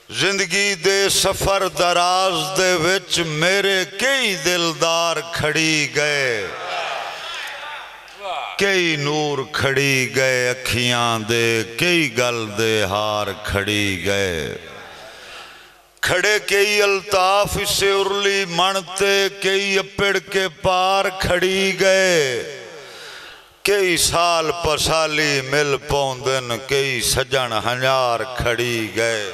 زندگی دے سفر دراز دے وچ میرے کئی دلدار کھڑی گئے کئی نور کھڑی گئے اکھیاں دے کئی گل دے ہار کھڑی گئے کھڑے کئی الطاف سے ارلی منتے کئی اپڑ کے پار کھڑی گئے کئی سال پسالی مل پوندن کئی سجن ہنجار کھڑی گئے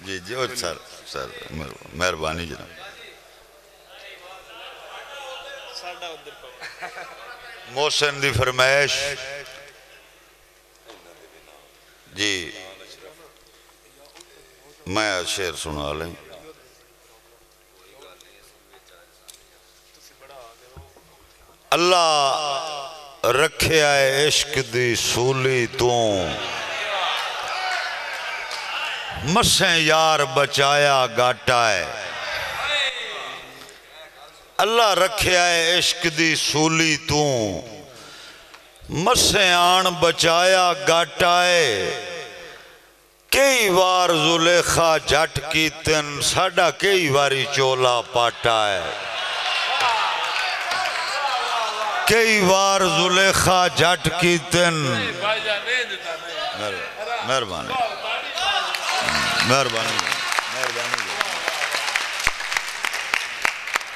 جی جی سر مہربانی جناب محسن دی فرمائش جی میں شعر سنا لیں اللہ رکھے آئے عشق دی سولی تو مسیں یار بچایا گاٹا ہے اللہ رکھے آئے عشق دی سولی تو مسیں آن بچایا گاٹا ہے کئی وار زلیخا جٹ کی تن ساڑا کئی واری چولا پاٹا ہے کئی وار زلیخا جٹ کی تن مہربانی مہربانی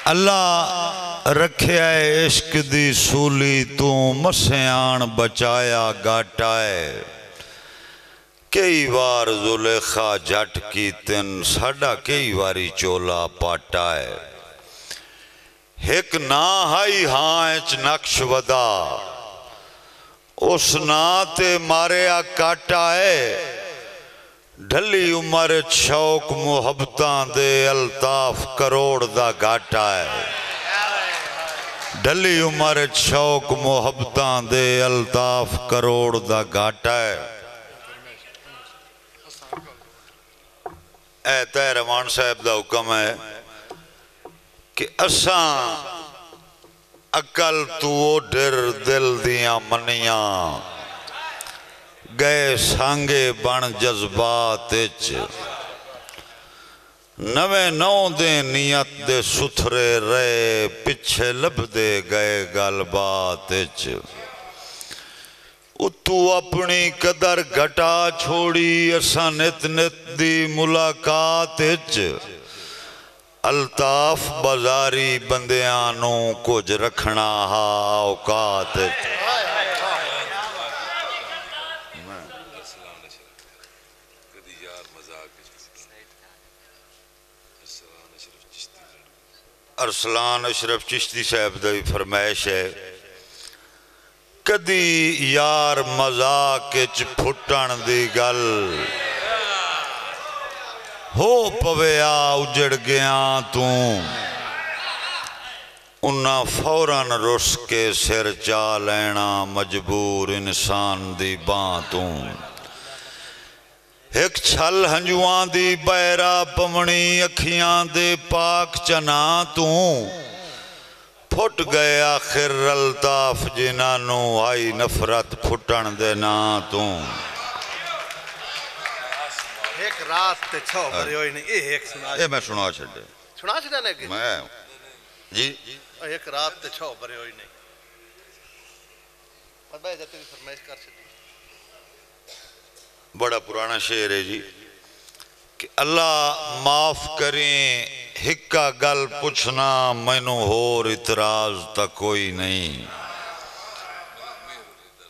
اللہ رکھے آئے عشق دی سولی تو مسیں آن بچایا گاٹا ہے کئی وار زلیخا جٹ کی تن ساڑا کئی واری چولا پاٹا ہے ایک نا ہائی ہاں اچ نقش ودا اس نا تے ماریا کاٹا ہے ڈھلی عمر شوق محبتاں دے الطاف کروڑ دا گاٹا ہے ڈھلی عمر شوق محبتاں دے الطاف کروڑ دا گاٹا ہے اے تے رحمان صاحب دا حکم ہے کہ اساں عقل تو ڈر دل دیاں منیاں گئے سانگے بن جذبات اچ نوے نو دے نیت دے ستھرے رہے پچھے لب دے گئے گل بات اچ تو اپنی قدر گھٹا چھوڑی اساں نت نت دی ملاقات اچ الطاف بازاری بندیانوں کچھ رکھنا ہا اوقات ارسلان اشرف چشتی صاحب دی فرمائش ہے کدی یار مذاق اچ پھٹن دی گل ہو پویا اجڑ گیا تو انہاں فوراً رس کے سر چا لینا مجبور انسان دی باں تو ایک چھل ہنجوان دی بیرا پمنی اکھیاں دے پاک چنا تو پھٹ گئے آخر الطاف جنانو آئی نفرت پھٹن دینا تو ایک رات تے چھو بھرے ہوئی نہیں ایک سنا اے میں سنا چھڑے سنا چھڑے نے کہ میں جی ایک رات تے چھو بھرے ہوئی نہیں اور بھائی جاتے بھی فرمائش کر چھڑی بڑا پرانا شعر ہے جی کہ اللہ معاف کریں ہکا گل پوچھنا مینوں ہور اعتراض تا کوئی نہیں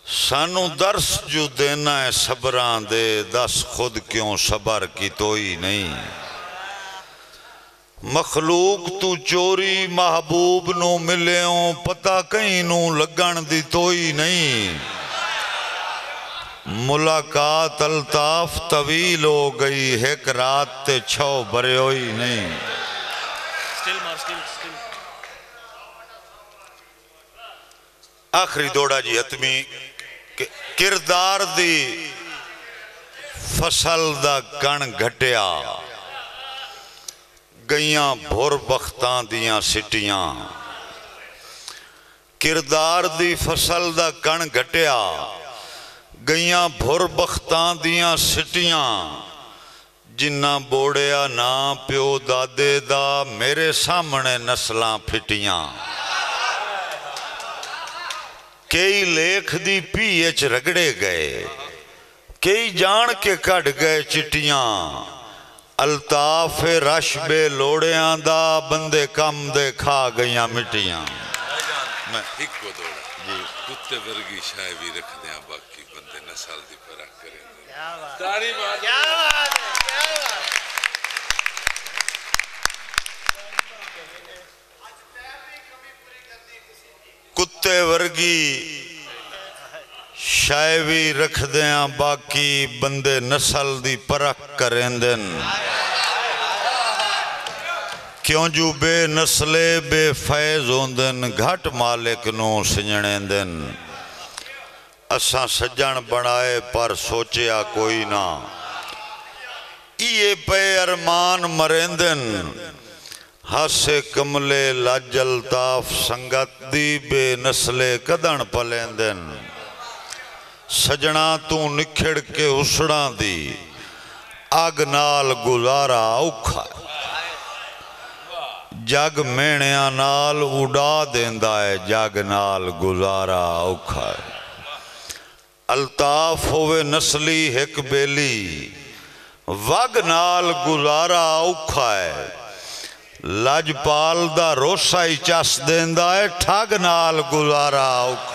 سانو درس جو دینا ہے صبران دے دس خود کیوں صبر کی توئی نہیں مخلوق تو چوری محبوب نو ملیوں پتہ کہیں نو لگن دی توئی نہیں ملاقات الطاف طویل ہو گئی ایک رات تے چھو بھرے ہوئی نہیں آخری دوڑا جی حتمی کردار دی فصل دا کن گھٹیا گئیاں بھور بختاں دیاں سٹیاں کردار دی فصل دا کن گھٹیا گئیاں بھر بختاں دیاں سٹیاں جنہ بوڑیا نا پیو دادے دا میرے سامنے نسلاں پھٹیاں کئی لیکھ دی پی اچ رگڑے گئے کئی جان کے کٹ گئے چٹیاں الطاف رش بے لوڑیاں دا بندے کم دے کھا گئیاں مٹیاں میں ایک کو دوڑا کتے ورگی شاہ بھی رکھ دیاں باقی بندے نسل دی پرکھ کریں تاری بات کیا بات ہے کیا بات کتے ورگی شاعوی رکھ دیاں باقی بندے نسل دی پرکھ کریں دن کیوں جو بے نسلے بے فیض ہوندن گھٹ مالک نو سنجنے دن اساں سجن بنائے پر سوچیا کوئی نہ یہ پہ ارمان مرندن ہاسے کملے لج الطاف سنگت دی بے نسلے کدن پلیندن سجنا تو نکھڑ کے اسڑاں دی آگ نال گزارا اوکھا جگ مینیاں نال اڑا دیندا ہے جگ نال گزارا اوکھا الطاف ہوئے نسلی ایک بیلی وگ نال گزارا اوکھا ہے لج پال دا روسا ہی چس دیندا ہے ٹھگ نال گزارا اوکھا